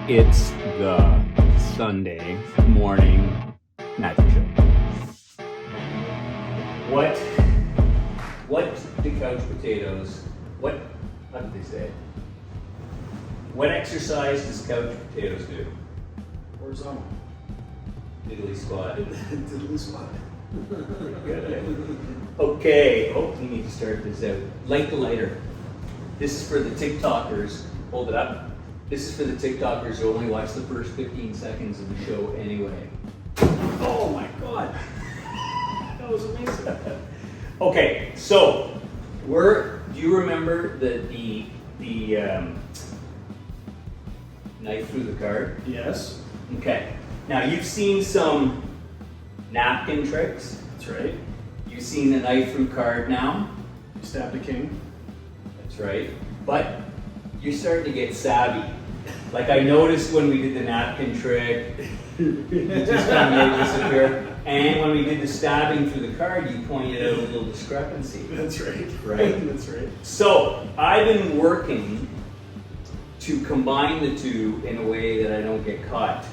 It's the Sunday morning magic show. What do couch potatoes, how did they say it? What exercise does couch potatoes do? Horizontal. Diddly squat. Diddly squat. Good. Okay, we need to start this out. Light the lighter. This is for the TikTokers. Hold it up. This is for the TikTokers who only watch the first 15 seconds of the show anyway. Oh my God. That was amazing. Okay, so do you remember the knife through the card? Yes. Okay. Now you've seen some napkin tricks. That's right. You've seen the knife through card now. You stabbed a king. That's right. But you're starting to get savvy. Like I noticed when we did the napkin trick, it just kind of made it disappear. And when we did the stabbing through the card, you pointed out a little discrepancy. That's right. Right? That's right. So I've been working to combine the two in a way that I don't get caught.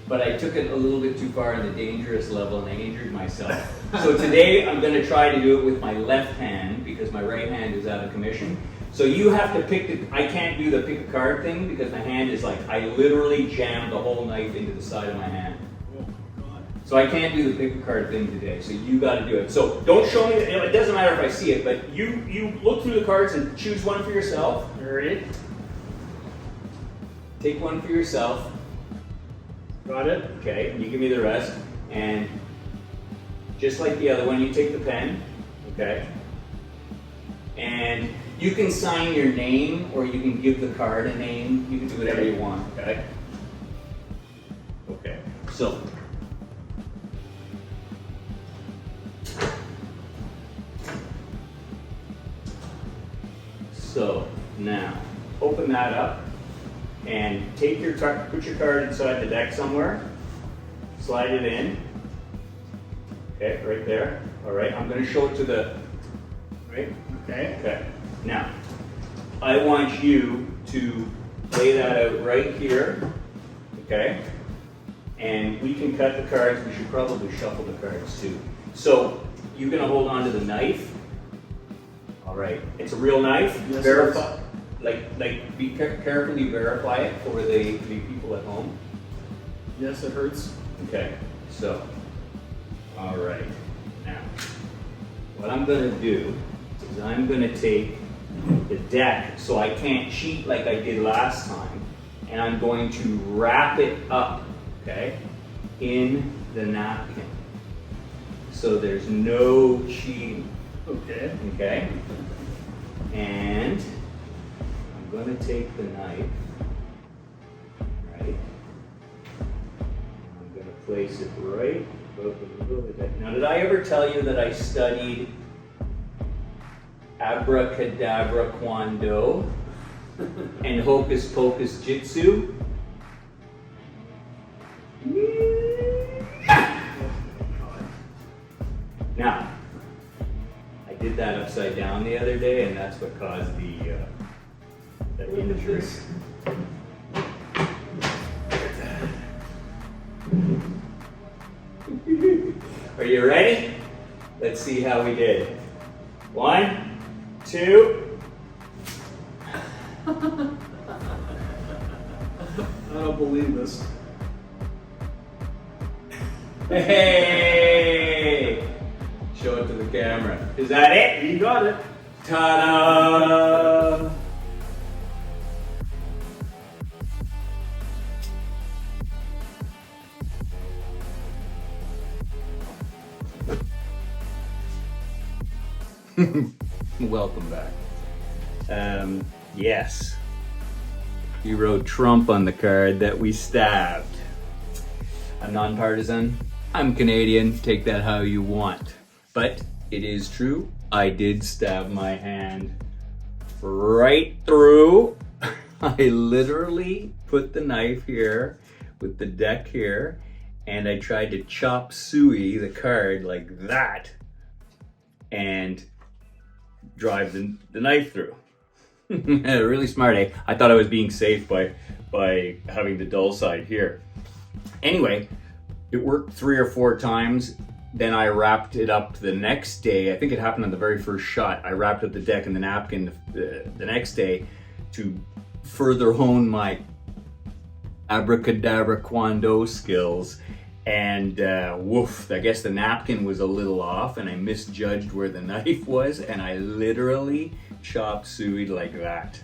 But I took it a little bit too far in the dangerous level and I injured myself. So today I'm going to try to do it with my left hand because my right hand is out of commission. So you have to I can't do the pick a card thing because my hand is like, I literally jammed the whole knife into the side of my hand. Oh my God. So I can't do the pick a card thing today, so you got to do it. So don't show me, it doesn't matter if I see it, but you look through the cards and choose one for yourself. All right. Take one for yourself. Got it. Okay, and you give me the rest. And just like the other one, you take the pen, okay? And you can sign your name or you can give the card a name. You can do whatever you want, okay? Okay, so. So, now, open that up. And take your card, put your card inside the deck somewhere, slide it in. Okay, right there. All right, I'm going to show it to the, right? Okay. Okay. Now, I want you to lay that out right here, okay? And we can cut the cards. We should probably shuffle the cards too. So, you're going to hold on to the knife. All right, it's a real knife. Yes, Verify. Like, be carefully verify it for the people at home. Yes, it hurts. Okay, so, all right. Now, what I'm gonna do is I'm gonna take the deck, so I can't cheat like I did last time, and I'm going to wrap it up, okay, in the napkin. So there's no cheating. Okay. Okay? And I'm going to take the knife, right? I'm going to place it right above the middle of the deck. Now, did I ever tell you that I studied abracadabra kwando and hocus pocus jitsu? Now, I did that upside down the other day, and that's what caused the injury. Are you ready? Let's see how we did. 1, 2. I don't believe this. Hey! Show it to the camera. Is that it? You got it. Ta-da! Welcome back. Yes. You wrote Trump on the card that we stabbed. I'm nonpartisan. I'm Canadian. Take that how you want. But it is true. I did stab my hand right through. I literally put the knife here with the deck here, and I tried to chop suey the card like that and drive the knife through. Really smart, eh? I thought I was being safe by having the dull side here. Anyway, it worked 3 or 4 times. Then I wrapped it up the next day. I think it happened on the very first shot. I wrapped up the deck and the napkin the next day to further hone my abracadabra kwando skills. And woof, I guess the napkin was a little off and I misjudged where the knife was and I literally chopped suey like that.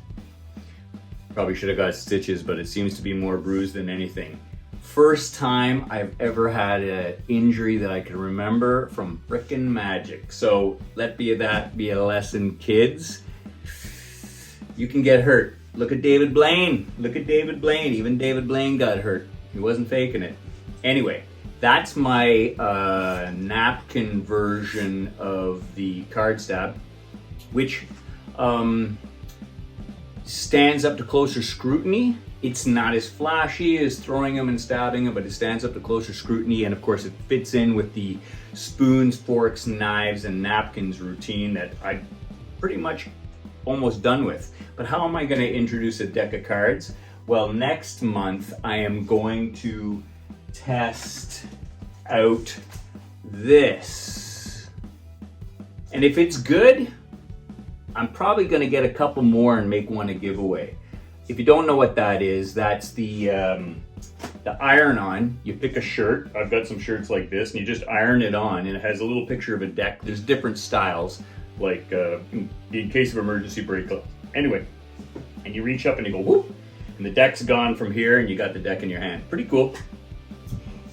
Probably should have got stitches, but it seems to be more bruised than anything. First time I've ever had an injury that I can remember from frickin' magic. So let that be a lesson, kids. You can get hurt. Look at David Blaine. Look at David Blaine. Even David Blaine got hurt. He wasn't faking it. Anyway, that's my napkin version of the card stab, which stands up to closer scrutiny. It's not as flashy as throwing them and stabbing them, but it stands up to closer scrutiny. And of course it fits in with the spoons, forks, knives, and napkins routine that I'm pretty much almost done with. But how am I gonna introduce a deck of cards? Well, next month I am going to test out this. And if it's good, I'm probably gonna get a couple more and make one a giveaway. If you don't know what that is, that's the iron-on. You pick a shirt. I've got some shirts like this, and you just iron it on, and it has a little picture of a deck. There's different styles, like in case of emergency brake gloves. Anyway, and you reach up and you go whoop, and the deck's gone from here, and you got the deck in your hand. Pretty cool.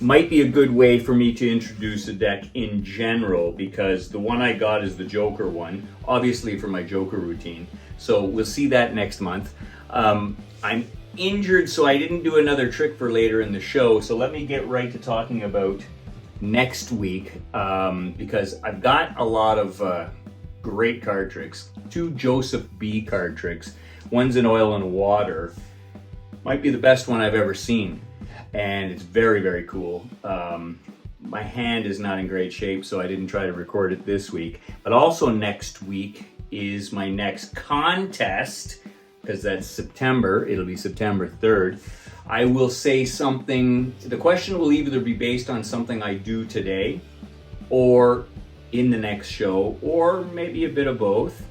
Might be a good way for me to introduce a deck in general, because the one I got is the Joker one, obviously for my Joker routine. So we'll see that next month. I'm injured, so I didn't do another trick for later in the show. So let me get right to talking about next week, because I've got a lot of great card tricks. 2 Joseph B card tricks. One's in oil and water. Might be the best one I've ever seen. And it's very, very cool. My hand is not in great shape, so I didn't try to record it this week. But also next week is my next contest, because that's September. It'll be September 3rd. I will say something. The question will either be based on something I do today or in the next show, or maybe a bit of both,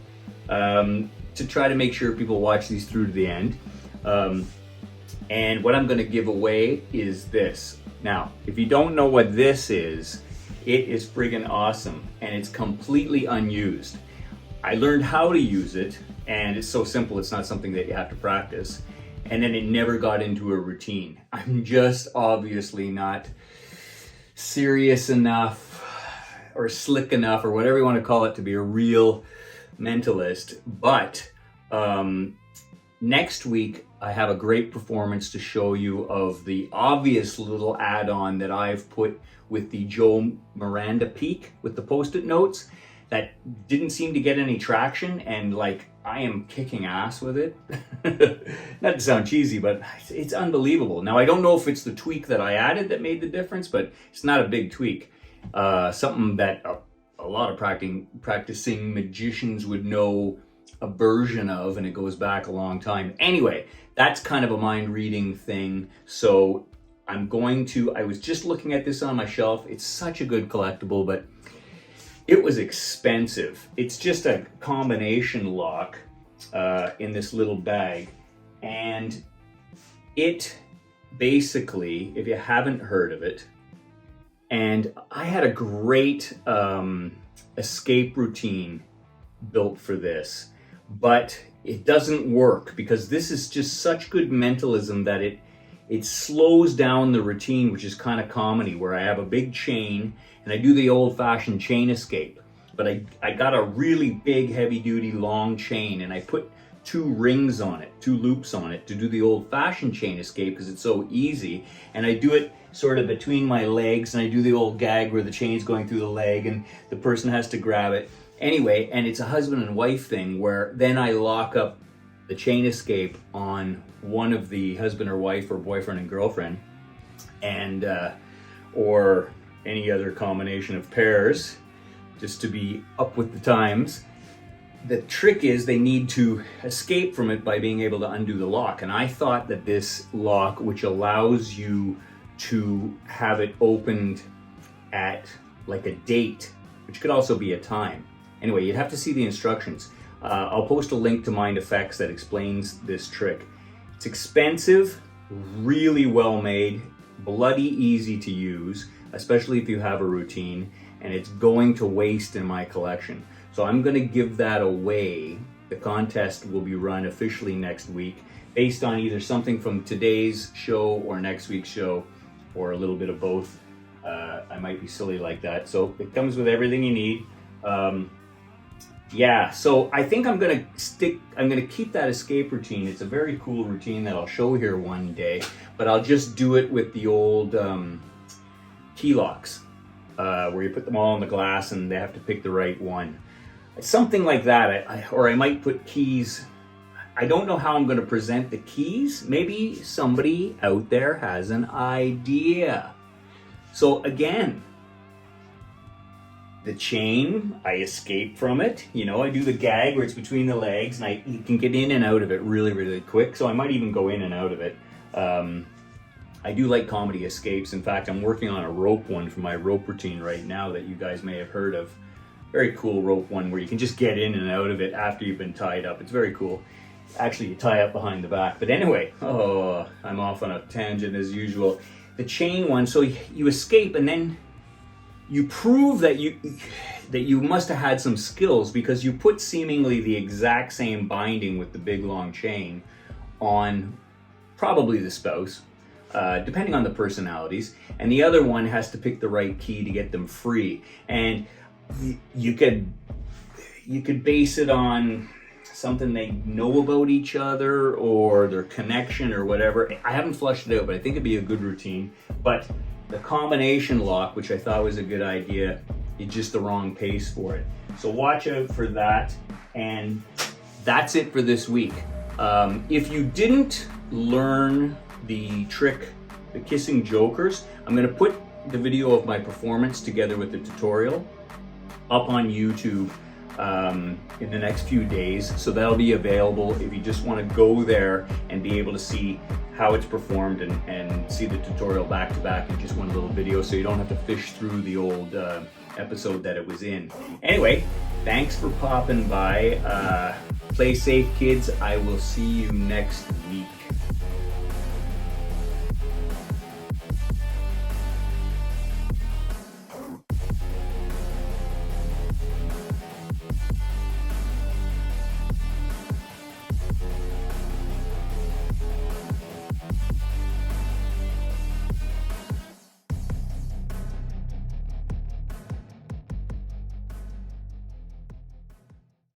to try to make sure people watch these through to the end. And what I'm going to give away is this. Now, if you don't know what this is, it is friggin' awesome, and it's completely unused. I learned how to use it, and it's so simple, it's not something that you have to practice. And then it never got into a routine. I'm just obviously not serious enough or slick enough or whatever you want to call it to be a real mentalist. But next week, I have a great performance to show you of the obvious little add-on that I've put with the Joe Miranda Peak with the Post-it notes that didn't seem to get any traction, and like I am kicking ass with it. Not to sound cheesy, but it's unbelievable. Now I don't know if it's the tweak that I added that made the difference, but it's not a big tweak. Something that a lot of practicing magicians would know a version of, and it goes back a long time. Anyway, that's kind of a mind reading thing. So I was just looking at this on my shelf. It's such a good collectible, but it was expensive. It's just a combination lock in this little bag. And it basically, if you haven't heard of it, and I had a great escape routine built for this, but it doesn't work because this is just such good mentalism that it slows down the routine, which is kind of comedy, where I have a big chain and I do the old-fashioned chain escape, but I got a really big, heavy-duty long chain, and I put 2 rings on it, 2 loops on it to do the old-fashioned chain escape because it's so easy. And I do it sort of between my legs, and I do the old gag where the chain's going through the leg and the person has to grab it. Anyway, and it's a husband and wife thing where then I lock up the chain escape on one of the husband or wife or boyfriend and girlfriend, and or any other combination of pairs, just to be up with the times. the trick is they need to escape from it by being able to undo the lock. And I thought that this lock, which allows you to have it opened at like a date, which could also be a time. Anyway, you'd have to see the instructions. I'll post a link to Mind Effects that explains this trick. It's expensive, really well made, bloody easy to use, especially if you have a routine, and it's going to waste in my collection. So I'm gonna give that away. The contest will be run officially next week based on either something from today's show or next week's show, or a little bit of both. I might be silly like that. So it comes with everything you need. Yeah, so I think I'm gonna keep that escape routine. It's a very cool routine that I'll show here one day, but I'll just do it with the old key locks, where you put them all on the glass and they have to pick the right one. Something like that, or I might put keys. I don't know how I'm gonna present the keys. Maybe somebody out there has an idea. So again, the chain, I escape from it. You know, I do the gag where it's between the legs, and you can get in and out of it really, really quick. So I might even go in and out of it. I do like comedy escapes. In fact, I'm working on a rope one for my rope routine right now that you guys may have heard of. Very cool rope one where you can just get in and out of it after you've been tied up. It's very cool. Actually, you tie up behind the back. But anyway, I'm off on a tangent as usual. The chain one, so you escape and then you prove that you must have had some skills, because you put seemingly the exact same binding with the big long chain on probably the spouse, depending on the personalities, and the other one has to pick the right key to get them free. And you could base it on something they know about each other or their connection or whatever. I haven't flushed it out, but I think it'd be a good routine. But the combination lock, which I thought was a good idea, is just the wrong pace for it. So watch out for that. And that's it for this week. If you didn't learn the trick, the kissing jokers, I'm gonna put the video of my performance together with the tutorial up on YouTube in the next few days. So that'll be available if you just want to go there and be able to see how it's performed and see the tutorial back to back in just one little video, so you don't have to fish through the old episode that it was in. Anyway, thanks for popping by. Play safe, kids. I will see you next week.